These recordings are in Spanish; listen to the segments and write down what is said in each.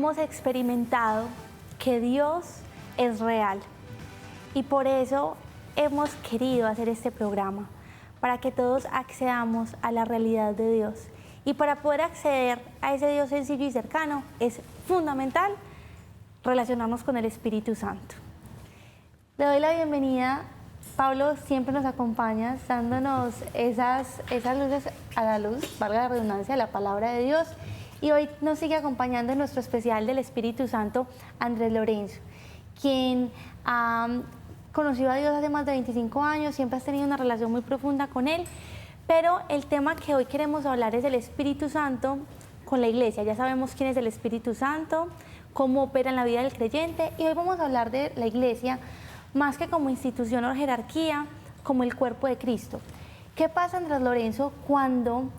hemos experimentado que Dios es real y por eso hemos querido hacer este programa, para que todos accedamos a la realidad de Dios. Y para poder acceder a ese Dios sencillo y cercano es fundamental relacionarnos con el Espíritu Santo. Le doy la bienvenida. Pablo, siempre nos acompañas dándonos esas luces a la luz, valga la redundancia, de la palabra de Dios. Y hoy nos sigue acompañando en nuestro especial del Espíritu Santo, Andrés Lorenzo, quien ha conocido a Dios hace más de 25 años, siempre has tenido una relación muy profunda con Él. Pero el tema que hoy queremos hablar es el Espíritu Santo con la iglesia. Ya sabemos quién es el Espíritu Santo, cómo opera en la vida del creyente, y hoy vamos a hablar de la iglesia más que como institución o jerarquía, como el cuerpo de Cristo. ¿Qué pasa, Andrés Lorenzo, cuando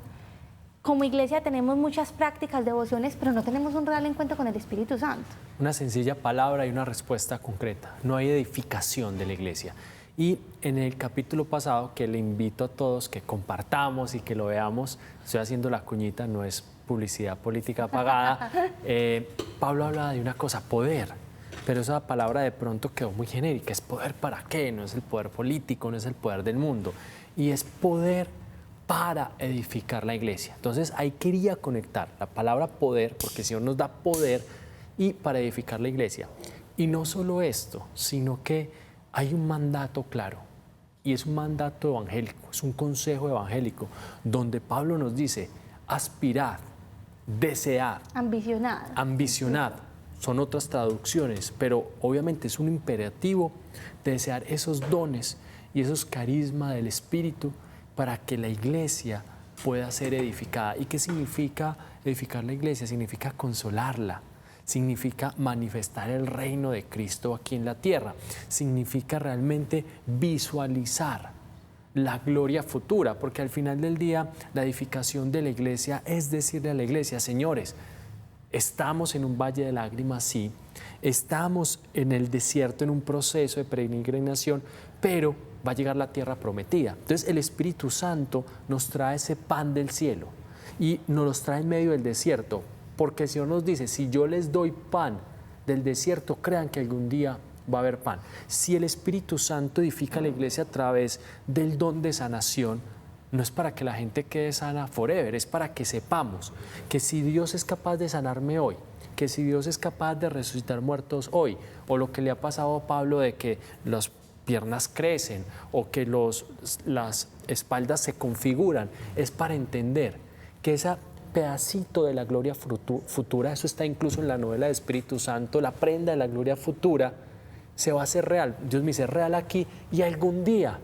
como iglesia tenemos muchas prácticas, devociones, pero no tenemos un real encuentro con el Espíritu Santo? Una sencilla palabra y una respuesta concreta. No hay edificación de la iglesia. Y en el capítulo pasado, que le invito a todos que compartamos y que lo veamos, estoy haciendo la cuñita, no es publicidad política pagada, Pablo habla de una cosa, poder, pero esa palabra de pronto quedó muy genérica. ¿Es poder para qué? No es el poder político, no es el poder del mundo, y es poder para edificar la iglesia. Entonces ahí quería conectar la palabra poder, porque el Señor nos da poder y para edificar la iglesia. Y no solo esto, sino que hay un mandato claro, y es un mandato evangélico, es un consejo evangélico, donde Pablo nos dice, aspirad, desead, ambicionad. Son otras traducciones, pero obviamente es un imperativo de desear esos dones y esos carismas del Espíritu para que la iglesia pueda ser edificada. ¿Y qué significa edificar la iglesia? Significa consolarla. Significa manifestar el reino de Cristo aquí en la tierra. Significa realmente visualizar la gloria futura, porque al final del día la edificación de la iglesia es decirle a la iglesia, señores, estamos en un valle de lágrimas, sí, estamos en el desierto en un proceso de peregrinación, pero va a llegar la tierra prometida. Entonces el Espíritu Santo nos trae ese pan del cielo y nos los trae en medio del desierto. Porque el Señor nos dice, si yo les doy pan del desierto, crean que algún día va a haber pan. Si el Espíritu Santo edifica la iglesia a través del don de sanación, no es para que la gente quede sana forever, es para que sepamos que si Dios es capaz de sanarme hoy, que si Dios es capaz de resucitar muertos hoy, o lo que le ha pasado a Pablo de que las piernas crecen o que las espaldas se configuran, es para entender que esa pedacito de la gloria futura, eso está incluso en la novela de Espíritu Santo, la prenda de la gloria futura, se va a hacer real. Dios me dice real aquí, y algún día,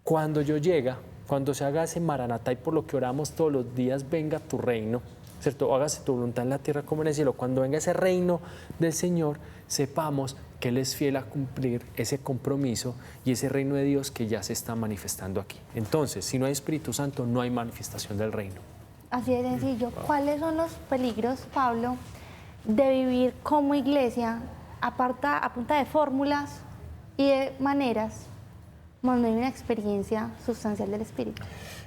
cuando yo llegue, cuando se haga ese Maranatá y por lo que oramos todos los días, venga tu reino, ¿cierto? Hágase tu voluntad en la tierra como en el cielo. Cuando venga ese reino del Señor, sepamos que Él es fiel a cumplir ese compromiso y ese reino de Dios que ya se está manifestando aquí. Entonces, si no hay Espíritu Santo, no hay manifestación del reino. Así de sencillo. ¿Cuáles son los peligros, Pablo, de vivir como iglesia a punta de fórmulas y de maneras cuando hay una experiencia sustancial del Espíritu?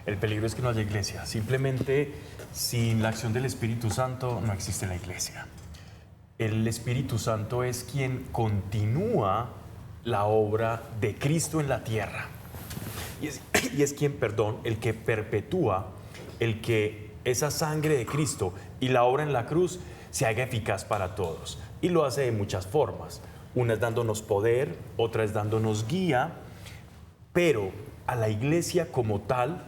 El peligro es que no haya iglesia. Simplemente, sin la acción del Espíritu Santo, no existe la iglesia. El Espíritu Santo es quien continúa la obra de Cristo en la tierra. Y es quien, el que perpetúa, el que esa sangre de Cristo y la obra en la cruz se haga eficaz para todos. Y lo hace de muchas formas. Una es dándonos poder, otra es dándonos guía, pero a la iglesia como tal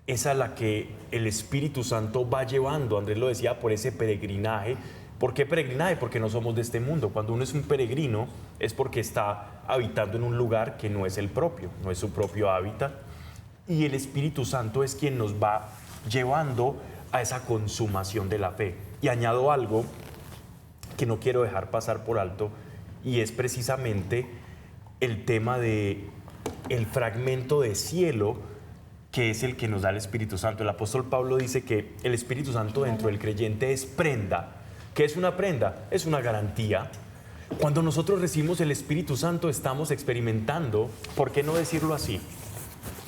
es a la que el Espíritu Santo va llevando. Andrés lo decía, por ese peregrinaje. ¿Por qué peregrinaje? Porque no somos de este mundo. Cuando uno es un peregrino es porque está habitando en un lugar que no es el propio, no es su propio hábitat. Y el Espíritu Santo es quien nos va llevando a esa consumación de la fe. Y añado algo que no quiero dejar pasar por alto, y es precisamente el tema de el fragmento de cielo que es el que nos da el Espíritu Santo. El apóstol Pablo dice que el Espíritu Santo dentro del creyente es prenda. ¿Qué es una prenda? Es una garantía. Cuando nosotros recibimos el Espíritu Santo estamos experimentando, ¿por qué no decirlo así?,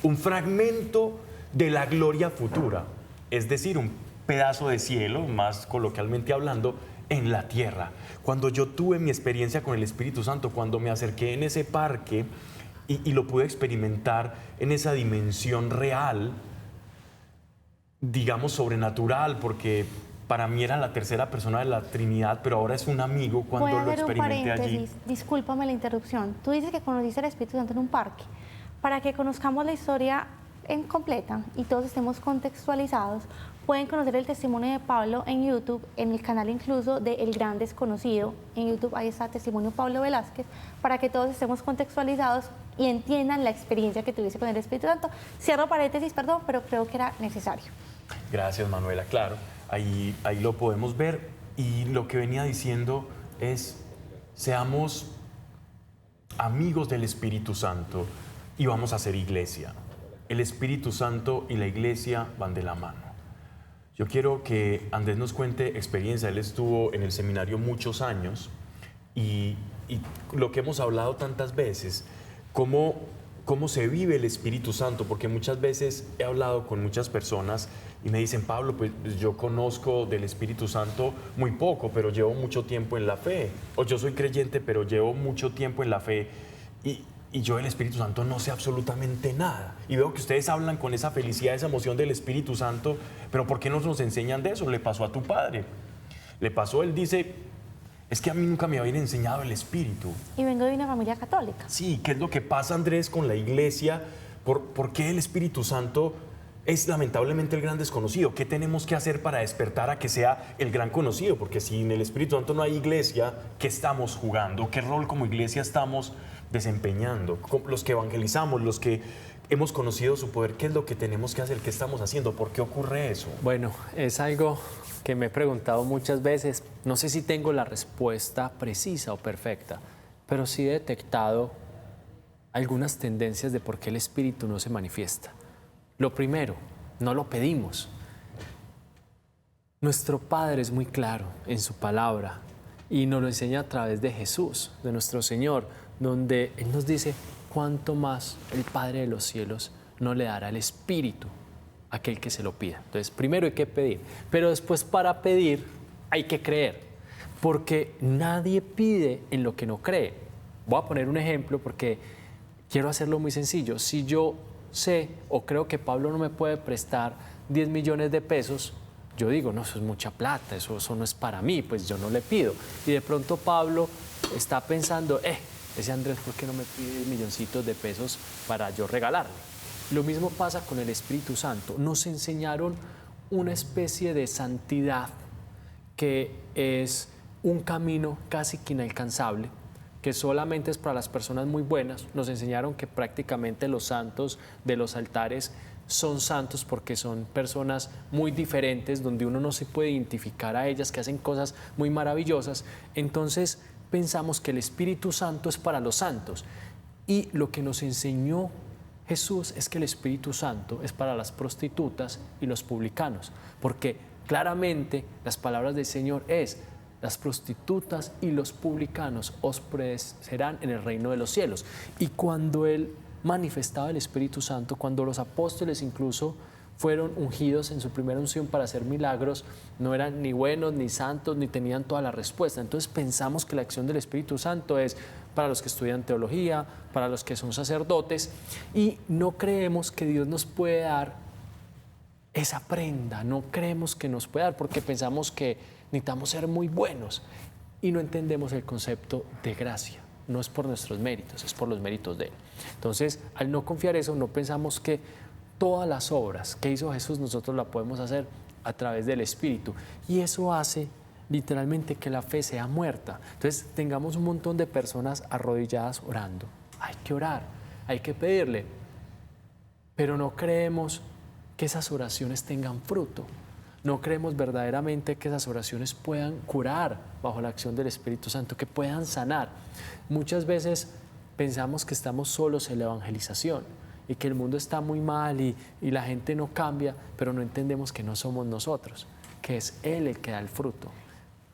un fragmento de la gloria futura, es decir, un pedazo de cielo, más coloquialmente hablando, en la tierra. Cuando yo tuve mi experiencia con el Espíritu Santo, cuando me acerqué en ese parque y lo pude experimentar en esa dimensión real, digamos sobrenatural, porque para mí era la tercera persona de la Trinidad, pero ahora es un amigo cuando Voy a lo hacer un experimenté allí. paréntesis, discúlpame la interrupción. Tú dices que conociste al Espíritu Santo en un parque. Para que conozcamos la historia en completa y todos estemos contextualizados, pueden conocer el testimonio de Pablo en YouTube, en el canal incluso de El Gran Desconocido. En YouTube ahí está testimonio Pablo Velázquez, para que todos estemos contextualizados y entiendan la experiencia que tuviste con el Espíritu Santo. Cierro paréntesis, perdón, pero creo que era necesario. Gracias, Manuela. Claro, ahí lo podemos ver. Y lo que venía diciendo es, seamos amigos del Espíritu Santo y vamos a hacer iglesia. El Espíritu Santo y la iglesia van de la mano. Yo quiero que Andrés nos cuente experiencia. Él estuvo en el seminario muchos años y lo que hemos hablado tantas veces, cómo se vive el Espíritu Santo, porque muchas veces he hablado con muchas personas y me dicen, Pablo, pues yo conozco del Espíritu Santo muy poco, pero llevo mucho tiempo en la fe. O yo soy creyente, pero llevo mucho tiempo en la fe y yo del Espíritu Santo no sé absolutamente nada. Y veo que ustedes hablan con esa felicidad, esa emoción del Espíritu Santo, pero ¿por qué no nos enseñan de eso? Le pasó a tu padre. Le pasó, él dice, es que a mí nunca me habían enseñado el Espíritu. Y vengo de una familia católica. Sí, ¿qué es lo que pasa, Andrés, con la iglesia? ¿Por qué el Espíritu Santo es lamentablemente el gran desconocido? ¿Qué tenemos que hacer para despertar a que sea el gran conocido? Porque si en el Espíritu Santo no hay iglesia, ¿qué estamos jugando? ¿Qué rol como iglesia estamos desempeñando? Los que evangelizamos, los que hemos conocido su poder, ¿qué es lo que tenemos que hacer? ¿Qué estamos haciendo? ¿Por qué ocurre eso? Bueno, es algo que me he preguntado muchas veces. No sé si tengo la respuesta precisa o perfecta, pero sí he detectado algunas tendencias de por qué el Espíritu no se manifiesta. Lo primero, no lo pedimos. Nuestro Padre es muy claro en su palabra y nos lo enseña a través de Jesús, de nuestro Señor, donde Él nos dice, cuánto más el Padre de los cielos no le dará el Espíritu a aquel que se lo pida. Entonces, primero hay que pedir, pero después para pedir hay que creer, porque nadie pide en lo que no cree. Voy a poner un ejemplo porque quiero hacerlo muy sencillo. Si yo sé o creo que Pablo no me puede prestar 10 millones de pesos, yo digo, no, eso es mucha plata, eso no es para mí, pues yo no le pido. Y de pronto Pablo está pensando, ese Andrés, ¿por qué no me pide milloncitos de pesos para yo regalarle? Lo mismo pasa con el Espíritu Santo. Nos enseñaron una especie de santidad que es un camino casi que inalcanzable, que solamente es para las personas muy buenas. Nos enseñaron que prácticamente los santos de los altares son santos porque son personas muy diferentes, donde uno no se puede identificar a ellas, que hacen cosas muy maravillosas. Entonces pensamos que el Espíritu Santo es para los santos. Y lo que nos enseñó Jesús es que el Espíritu Santo es para las prostitutas y los publicanos, porque claramente las palabras del Señor es: las prostitutas y los publicanos os precederán en el reino de los cielos. Y cuando Él manifestaba el Espíritu Santo, cuando los apóstoles incluso fueron ungidos en su primera unción para hacer milagros, no eran ni buenos ni santos ni tenían toda la respuesta. Entonces pensamos que la acción del Espíritu Santo es para los que estudian teología, para los que son sacerdotes, y no creemos que Dios nos puede dar esa prenda, no creemos que nos puede dar porque pensamos que necesitamos ser muy buenos y no entendemos el concepto de gracia. No es por nuestros méritos, es por los méritos de Él. Entonces, al no confiar eso, no pensamos que todas las obras que hizo Jesús nosotros la podemos hacer a través del Espíritu. Y eso hace literalmente que la fe sea muerta. Entonces, tengamos un montón de personas arrodilladas orando. Hay que orar, hay que pedirle, pero no creemos que esas oraciones tengan fruto. No creemos verdaderamente que esas oraciones puedan curar bajo la acción del Espíritu Santo, que puedan sanar. Muchas veces pensamos que estamos solos en la evangelización y que el mundo está muy mal y la gente no cambia, pero no entendemos que no somos nosotros, que es Él el que da el fruto.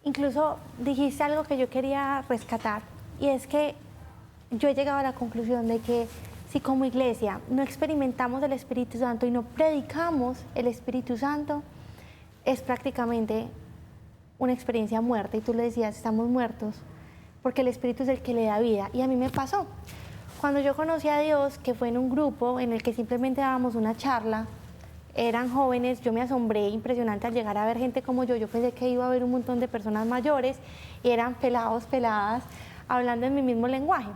Incluso dijiste algo que yo quería rescatar, y es que yo he llegado a la conclusión de que si como iglesia no experimentamos el Espíritu Santo y no predicamos el Espíritu Santo, es prácticamente una experiencia muerta y tú le decías, estamos muertos, porque el Espíritu es el que le da vida. Y a mí me pasó. Cuando yo conocí a Dios, que fue en un grupo en el que simplemente dábamos una charla, eran jóvenes, yo me asombré impresionante al llegar a ver gente como yo pensé que iba a haber un montón de personas mayores y eran pelados, peladas, hablando en mi mismo lenguaje.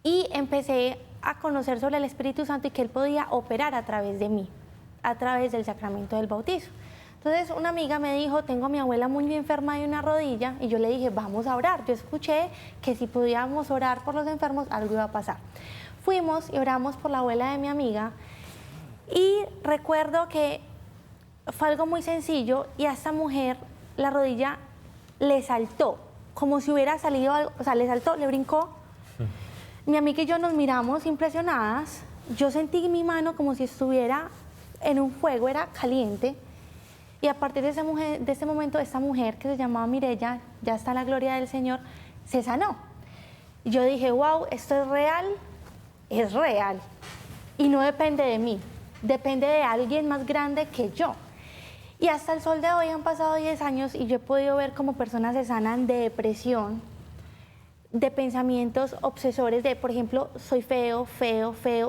Y empecé a conocer sobre el Espíritu Santo y que Él podía operar a través de mí, a través del sacramento del bautizo. Entonces una amiga me dijo, tengo a mi abuela muy enferma de una rodilla, y yo le dije, vamos a orar. Yo escuché que si podíamos orar por los enfermos, algo iba a pasar. Fuimos y oramos por la abuela de mi amiga, y recuerdo que fue algo muy sencillo, y a esta mujer la rodilla le saltó, como si hubiera salido algo, o sea, le saltó, le brincó. Mi amiga y yo nos miramos impresionadas. Yo sentí mi mano como si estuviera en un fuego, era caliente. Y a partir de ese momento, esta mujer que se llamaba Mireya, ya está en la gloria del Señor, se sanó. Y yo dije, wow, esto es real. Y no depende de mí, depende de alguien más grande que yo. Y hasta el sol de hoy han pasado 10 años y yo he podido ver cómo personas se sanan de depresión, de pensamientos obsesores de, por ejemplo, soy feo,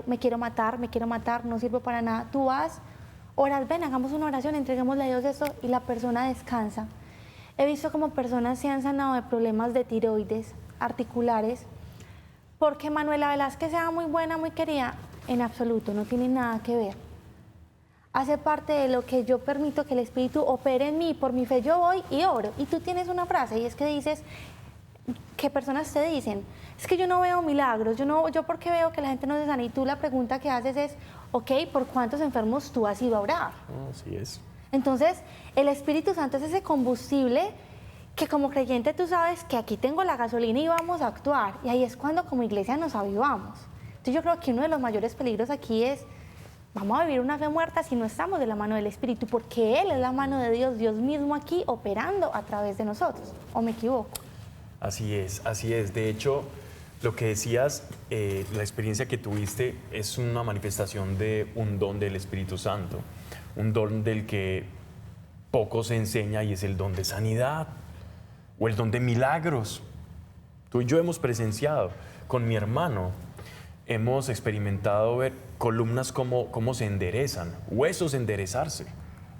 me quiero matar, no sirvo para nada. Tú vas, oras, ven, hagamos una oración, entreguémosle a Dios esto, y la persona descansa. He visto cómo personas se han sanado de problemas de tiroides, articulares, porque Manuela Velázquez sea muy buena, muy querida, en absoluto, no tiene nada que ver. Hace parte de lo que yo permito que el Espíritu opere en mí, por mi fe yo voy y oro. Y tú tienes una frase, y es que dices, que personas te dicen, es que yo no veo milagros, yo porque veo que la gente no se sana, y tú la pregunta que haces es, ok, ¿por cuántos enfermos tú has ido a orar? Así es. Entonces, el Espíritu Santo es ese combustible que como creyente tú sabes que aquí tengo la gasolina y vamos a actuar, y ahí es cuando como iglesia nos avivamos. Entonces yo creo que uno de los mayores peligros aquí es, vamos a vivir una fe muerta si no estamos de la mano del Espíritu, porque Él es la mano de Dios, Dios mismo aquí operando a través de nosotros, ¿o me equivoco? Así es, así es. De hecho, lo que decías, la experiencia que tuviste es una manifestación de un don del Espíritu Santo, un don del que poco se enseña, y es el don de sanidad o el don de milagros. Tú y yo hemos presenciado, con mi hermano, hemos experimentado ver columnas cómo se enderezan, huesos enderezarse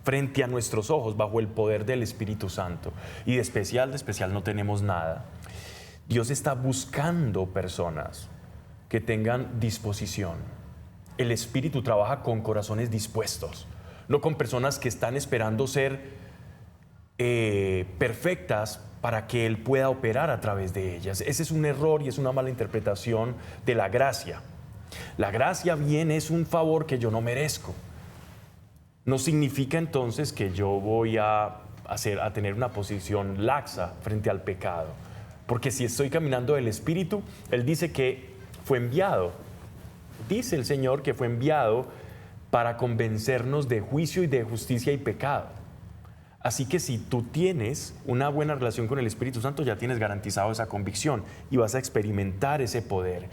frente a nuestros ojos bajo el poder del Espíritu Santo. Y de especial no tenemos nada. Dios está buscando personas que tengan disposición. El Espíritu trabaja con corazones dispuestos, no con personas que están esperando ser perfectas para que Él pueda operar a través de ellas. Ese es un error y es una mala interpretación de la gracia. La gracia bien es un favor que yo no merezco. No significa entonces que yo voy a tener una posición laxa frente al pecado. Porque si estoy caminando del Espíritu, Él dice que fue enviado. Dice el Señor que fue enviado para convencernos de juicio y de justicia y pecado. Así que si tú tienes una buena relación con el Espíritu Santo, ya tienes garantizado esa convicción y vas a experimentar ese poder.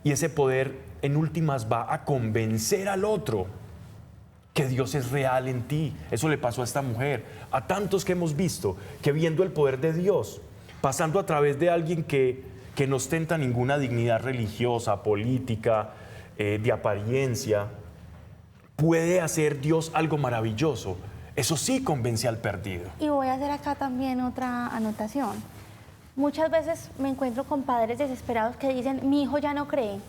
Y ese poder, en últimas, va a convencer al otro que Dios es real en ti. Eso le pasó a esta mujer, a tantos que hemos visto, que viendo el poder de Dios, pasando a través de alguien que no ostenta ninguna dignidad religiosa, política, de apariencia, puede hacer Dios algo maravilloso. Eso sí convence al perdido. Y voy a hacer acá también otra anotación. Muchas veces me encuentro con padres desesperados que dicen, mi hijo ya no cree,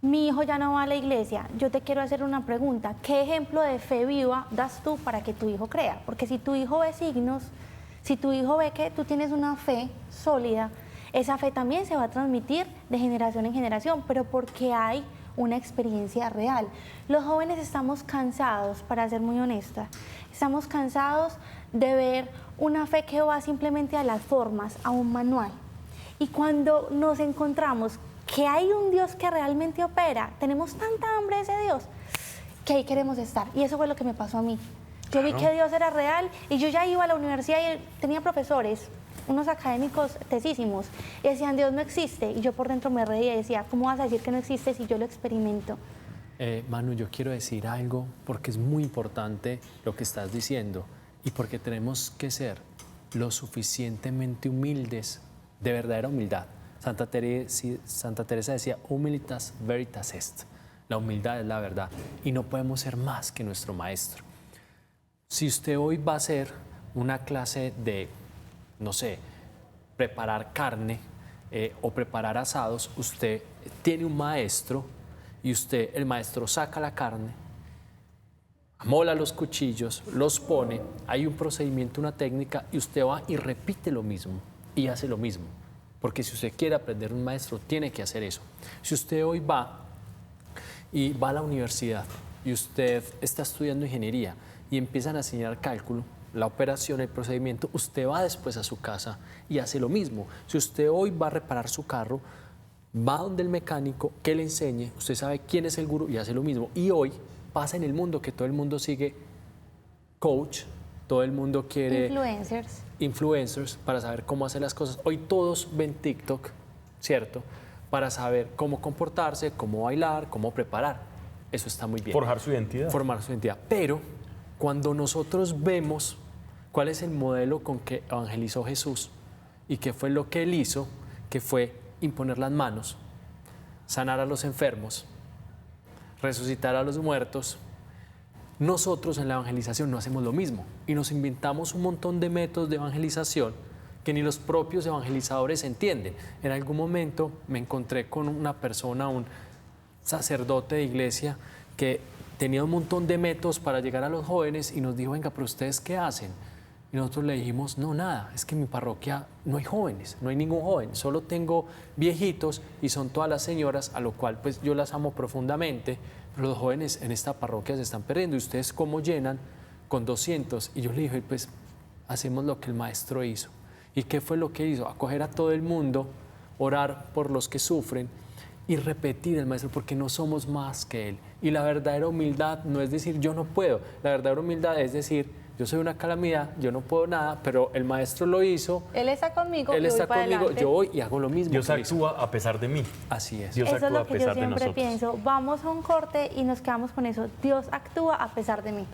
mi hijo ya no va a la iglesia. Yo te quiero hacer una pregunta, ¿qué ejemplo de fe viva das tú para que tu hijo crea? Porque si tu hijo ve signos, si tu hijo ve que tú tienes una fe sólida, esa fe también se va a transmitir de generación en generación, pero porque hay una experiencia real. Los jóvenes estamos cansados, para ser muy honesta, estamos cansados de ver una fe que va simplemente a las formas, a un manual. Y cuando nos encontramos que hay un Dios que realmente opera, tenemos tanta hambre de ese Dios, que ahí queremos estar. Y eso fue lo que me pasó a mí. Yo vi que Dios era real y yo ya iba a la universidad y tenía profesores, unos académicos tesísimos, y decían, Dios no existe. Y yo por dentro me reía y decía, ¿cómo vas a decir que no existe si yo lo experimento? Manu, yo quiero decir algo porque es muy importante lo que estás diciendo y porque tenemos que ser lo suficientemente humildes, de verdadera humildad. Santa Teresa decía, humilitas veritas est. La humildad es la verdad y no podemos ser más que nuestro maestro. Si usted hoy va a hacer una clase de, no sé, preparar carne o preparar asados, usted tiene un maestro y el maestro saca la carne, amola los cuchillos, los pone, hay un procedimiento, una técnica y usted va y repite lo mismo y hace lo mismo. Porque si usted quiere aprender un maestro, tiene que hacer eso. Si usted hoy va a la universidad y usted está estudiando ingeniería y empiezan a enseñar cálculo, la operación, el procedimiento, usted va después a su casa y hace lo mismo. Si usted hoy va a reparar su carro, va donde el mecánico que le enseñe, usted sabe quién es el gurú y hace lo mismo. Y hoy pasa en el mundo que todo el mundo sigue coach, todo el mundo quiere influencers para saber cómo hacer las cosas. Hoy todos ven TikTok, ¿cierto? Para saber cómo comportarse, cómo bailar, cómo preparar. Eso está muy bien. Forjar su identidad. Formar su identidad. Pero cuando nosotros vemos cuál es el modelo con que evangelizó Jesús y qué fue lo que él hizo, que fue imponer las manos, sanar a los enfermos, resucitar a los muertos, nosotros en la evangelización no hacemos lo mismo y nos inventamos un montón de métodos de evangelización que ni los propios evangelizadores entienden. En algún momento me encontré con una persona, un sacerdote de iglesia, que tenía un montón de métodos para llegar a los jóvenes y nos dijo, venga, pero ¿ustedes qué hacen? Y nosotros le dijimos, no, nada, es que en mi parroquia no hay jóvenes, no hay ningún joven, solo tengo viejitos y son todas las señoras, a lo cual pues yo las amo profundamente, pero los jóvenes en esta parroquia se están perdiendo. ¿Y ustedes cómo llenan con 200? Y yo le dije, pues hacemos lo que el maestro hizo. ¿Y qué fue lo que hizo? Acoger a todo el mundo, orar por los que sufren y repetir el maestro, porque no somos más que él. Y la verdadera humildad no es decir yo no puedo, la verdadera humildad es decir yo soy una calamidad, yo no puedo nada, pero el maestro lo hizo. Él está conmigo, él está conmigo, yo voy y hago lo mismo. Dios actúa a pesar de mí. Así es. Dios eso es actúa lo que a pesar yo siempre de nosotros. pienso. Vamos a un corte y nos quedamos con eso. Dios actúa a pesar de mí.